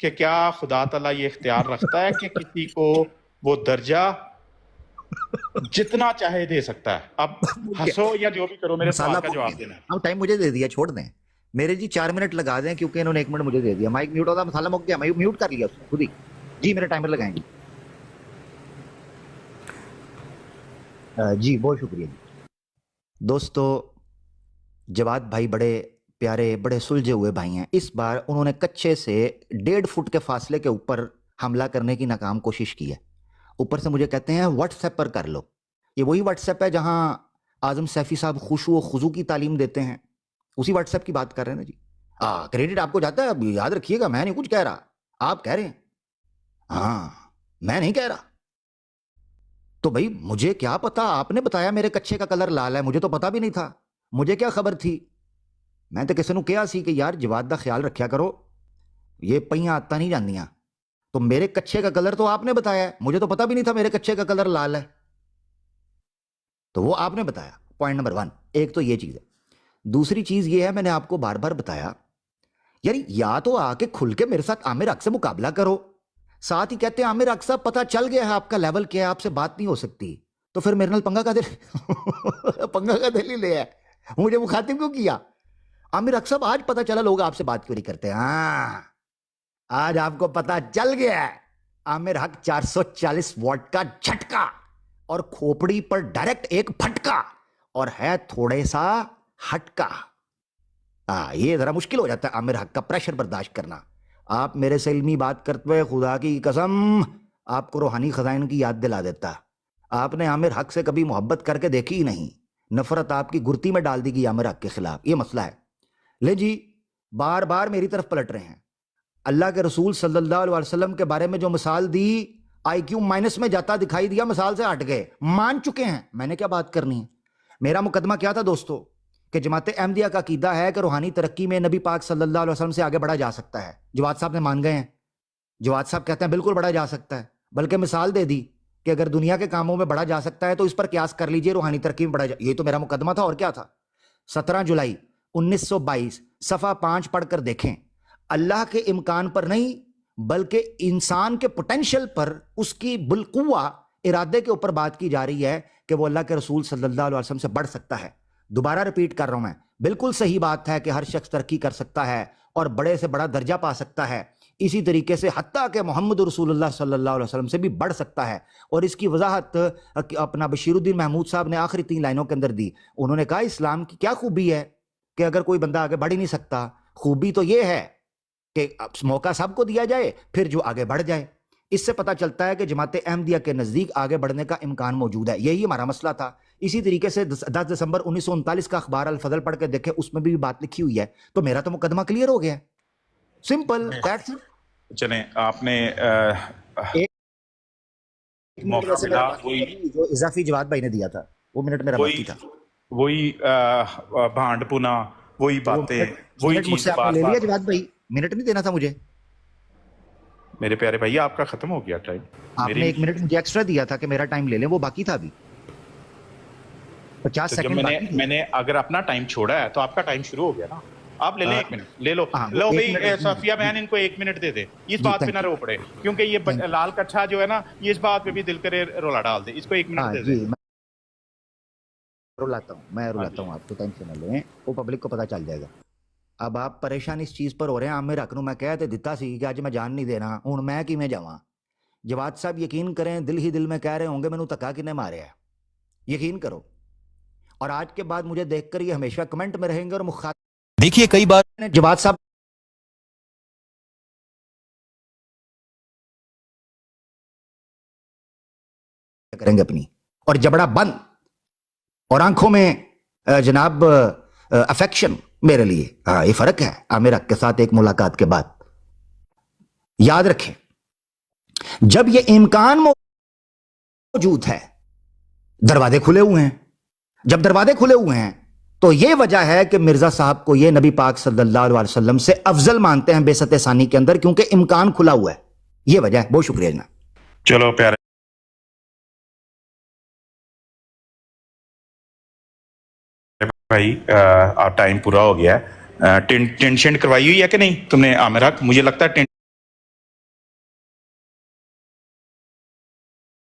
کہ کیا خدا تعالیٰ یہ اختیار رکھتا ہے کہ کسی کو وہ درجہ جتنا چاہے دے سکتا ہے؟ اب ہنسو یا جو بھی کرو، میرے سوال کا جواب دینا ہے۔ اب ٹائم مجھے دے دیا، چھوڑ دیں میرے جی، 4 منٹ لگا دیں کیونکہ انہوں نے 1 منٹ مجھے دے دیا۔ مائک میوٹ ہوتا، مسالہ مک گیا، میں میوٹ کر لیا اس نے خود ہی۔ جی میرا ٹائمر لگائیں گے جی، بہت شکریہ جی۔ دوستو، جواد بھائی بڑے پیارے، بڑے سلجھے ہوئے بھائی ہیں۔ اس بار انہوں نے کچے سے 1.5 فٹ کے فاصلے کے اوپر حملہ کرنے کی ناکام کوشش کی ہے۔ اوپر سے مجھے کہتے ہیں واٹس ایپ پر کر لو۔ یہ وہی واٹس ایپ ہے جہاں اعظم سیفی صاحب خشوع و خضوع کی تعلیم دیتے ہیں، اسی واٹس ایپ کی بات کر رہے ہیں نا جی۔ کریڈٹ آپ کو جاتا ہے، اب یاد رکھیے گا، میں نہیں کچھ کہہ رہا، آپ کہہ رہے ہیں، ہاں میں نہیں کہہ رہا۔ تو بھائی مجھے کیا پتا، آپ نے بتایا میرے کچھے کا کلر لال ہے، مجھے تو پتا بھی نہیں تھا، مجھے کیا خبر تھی؟ میں تو کسی نے کہا سی کہ یار جواد دا خیال رکھیا کرو، یہ پہیاں آتا نہیں جاندیاں۔ تو میرے کچھے کا کلر تو آپ نے بتایا ہے، مجھے تو پتا بھی نہیں تھا میرے کچھے کا کلر لال ہے، تو وہ آپ نے بتایا۔ پوائنٹ نمبر 1 ایک تو یہ چیز ہے۔ دوسری چیز یہ ہے، میں نے آپ کو بار بار بتایا یار، یا تو آ کے کھل کے میرے ساتھ عامر حق سے مقابلہ کرو۔ ساتھ ہی کہتے ہیں عامر حق صاحب پتہ چل گیا ہے آپ کا لیول کیا ہے، آپ سے بات نہیں ہو سکتی، تو پھر میرے نال پنگا کا دل پنگا کا دل ہی لے ہے، مجھے مخاطب کیوں کیا؟ عامر حق صاحب آج پتہ چلا لوگ آپ سے بات کیوں نہیں کرتے۔ ہاں آج آپ کو پتہ چل گیا ہے، عامر حق 440 واٹ کا جھٹکا اور کھوپڑی پر ڈائریکٹ ایک پھٹکا، اور ہے تھوڑے سا ہٹکا۔ یہ ذرا مشکل ہو جاتا ہے عامر حق کا پریشر برداشت کرنا۔ آپ میرے سے علمی بات کرتے ہوئے خدا کی قسم آپ کو روحانی خزائن کی یاد دلا دیتا۔ آپ نے عامر حق سے کبھی محبت کر کے دیکھی ہی نہیں، نفرت آپ کی گرتی میں ڈال دی گئی عامر حق کے خلاف، یہ مسئلہ ہے۔ لے جی، بار بار میری طرف پلٹ رہے ہیں۔ اللہ کے رسول صلی اللہ علیہ وسلم کے بارے میں جو مثال دی، آئی کیو مائنس میں جاتا دکھائی دیا، مثال سے ہٹ گئے، مان چکے ہیں، میں نے کیا بات کرنی ہے؟ میرا مقدمہ کیا تھا دوستو؟ کہ جماعت احمدیہ کا عقیدہ ہے کہ روحانی ترقی میں نبی پاک صلی اللہ علیہ وسلم سے آگے بڑھا جا سکتا ہے۔ جواد صاحب نے مان گئے ہیں، جواد صاحب کہتے ہیں بالکل بڑھا جا سکتا ہے، بلکہ مثال دے دی کہ اگر دنیا کے کاموں میں بڑھا جا سکتا ہے تو اس پر قیاس کر لیجئے روحانی ترقی میں بڑھا جا۔ یہ تو میرا مقدمہ تھا، اور کیا تھا؟ 17 جولائی 1922 صفحہ 5 پڑھ کر دیکھیں۔ اللہ کے امکان پر نہیں بلکہ انسان کے پوٹینشل پر، اس کی بالقوہ ارادے کے اوپر بات کی جا رہی ہے کہ وہ اللہ کے رسول صلی اللہ علیہ وسلم سے بڑھ سکتا ہے۔ دوبارہ ریپیٹ کر رہا ہوں میں، بالکل صحیح بات ہے کہ ہر شخص ترقی کر سکتا ہے اور بڑے سے بڑا درجہ پا سکتا ہے، اسی طریقے سے حتیٰ کہ محمد رسول اللہ صلی اللہ علیہ وسلم سے بھی بڑھ سکتا ہے۔ اور اس کی وضاحت اپنا بشیر الدین محمود صاحب نے آخری 3 لائنوں کے اندر دی۔ انہوں نے کہا اسلام کی کیا خوبی ہے کہ اگر کوئی بندہ آگے بڑھ ہی نہیں سکتا؟ خوبی تو یہ ہے کہ موقع سب کو دیا جائے، پھر جو آگے بڑھ جائے۔ اس سے پتہ چلتا ہے کہ جماعت احمدیہ کے نزدیک آگے بڑھنے کا امکان موجود ہے، یہی ہمارا مسئلہ تھا۔ اسی طریقے سے 10 دسمبر 1939 کا اخبار الفضل پڑھ کے دیکھیں، اس میں بھی بات لکھی ہوئی ہے، تو میرا تو مقدمہ کلیئر ہو گیا، سمپل دیٹس اٹ۔ چلیں، آپ نے جو اضافی جواد بھائی نے دیا تھا وہ منٹ میرا باقی تھا، وہی بھانڈ پنا، وہی باتیں، وہی منٹ مجھ چیز سے آپ نے بار لے بار۔ لیا جواد بھائی، منٹ نہیں دینا تھا مجھے۔ میرے پیارے بھائی آپ کا ختم ہو گیا ٹائم۔ آپ نے 1 منٹ مجھے ایکسٹرا دیا تھا کہ میرا ٹائم لے لیں، وہ باقی تھا ابھی 50 جب سیکنڈ باقی تھے۔ میں نے اگر اپنا ٹائم چھوڑا ہے تو آپ کا ٹائم شروع ہو گیا نا، آپ لے لیں 1 منٹ، لے لو لو بھائی۔ صفیہ بہن ان کو 1 منٹ دے دے، اس بات پہ نہ رو پڑے، کیونکہ یہ لال کچھا جو ہے نا، یہ اس بات پہ بھی دل کرے رولا ڈال دے، اس کو 1 منٹ دے دے۔ میں رلاتا ہوں آپ کو، ٹینشن نہ لیں، وہ پبلک کو پتہ چل جائے گا۔ اب آپ پریشان اس چیز پر ہو رہے ہیں، عامر حق نو میں کہہ تے دتا سی کہ اج میں جان نہیں دینا، ہن میں کیویں جاواں؟ جواد صاحب یقین کریں، دل ہی دل میں کہہ رہے ہوں گے مینوں دھکا کنے ماریا ہے، یقین کرو۔ اور آج کے بعد مجھے دیکھ کر یہ ہمیشہ کمنٹ میں رہیں گے، اور مخاطب دیکھیے کئی بار جواد صاحب کریں گے اپنی، اور جبڑا بند اور آنکھوں میں جناب افیکشن میرے لیے، ہاں یہ فرق ہے عامر حق کے ساتھ ایک ملاقات کے بعد۔ یاد رکھیں، جب یہ امکان موجود ہے، دروازے کھلے ہوئے ہیں، جب دروازے کھلے ہوئے ہیں تو یہ وجہ ہے کہ مرزا صاحب کو یہ نبی پاک صلی اللہ علیہ وسلم سے افضل مانتے ہیں بعثت ثانی کے اندر، کیونکہ امکان کھلا ہوا ہے، یہ وجہ ہے۔ بہت شکریہ جناب۔ چلو پیارے بھائی، ٹائم پورا ہو گیا ہے۔ ٹینشن کروائی ہوئی ہے کہ نہیں تم نے عامر حق؟ مجھے لگتا ہے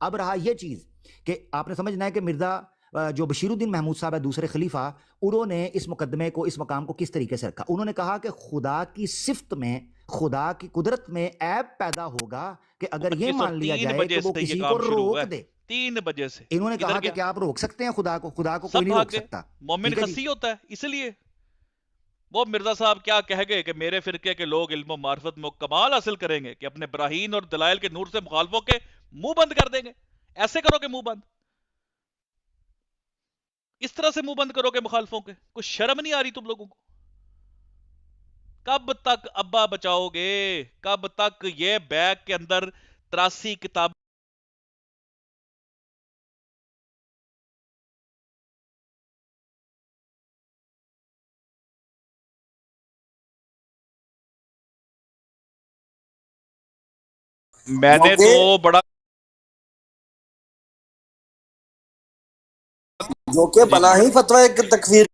اب رہا یہ چیز کہ آپ نے سمجھنا ہے کہ مرزا جو بشیر الدین محمود صاحب ہے دوسرے خلیفہ, انہوں نے اس مقدمے کو, اس مقام کو کس طریقے سے رکھا. انہوں نے کہا کہ خدا کی صفت میں, خدا کی قدرت میں عیب پیدا ہوگا کہ اگر یہ مان لیا جائے کہ وہ کسی کو روک دے. 3 بجے سے انہوں نے کہا کہ کیا آپ روک سکتے ہیں خدا کو؟ خدا کو کوئی نہیں روک سکتا. مومن خسی ہوتا ہے, اس لیے وہ مرزا صاحب کیا کہہ گئے کہ میرے فرقے کے لوگ علم و معرفت میں کمال حاصل کریں گے کہ اپنے براہین اور دلائل کے نور سے مخالفوں کے منہ بند کر دیں گے. ایسے کرو کہ منہ بند, اس طرح سے منہ بند کرو کہ مخالفوں کے. کچھ شرم نہیں آ رہی تم لوگوں کو؟ کب تک ابا بچاؤ گے؟ کب تک یہ بیگ کے اندر 83 کتاب میں نے تو بڑا جو کہ بنا ہی فتویٰ تکفیر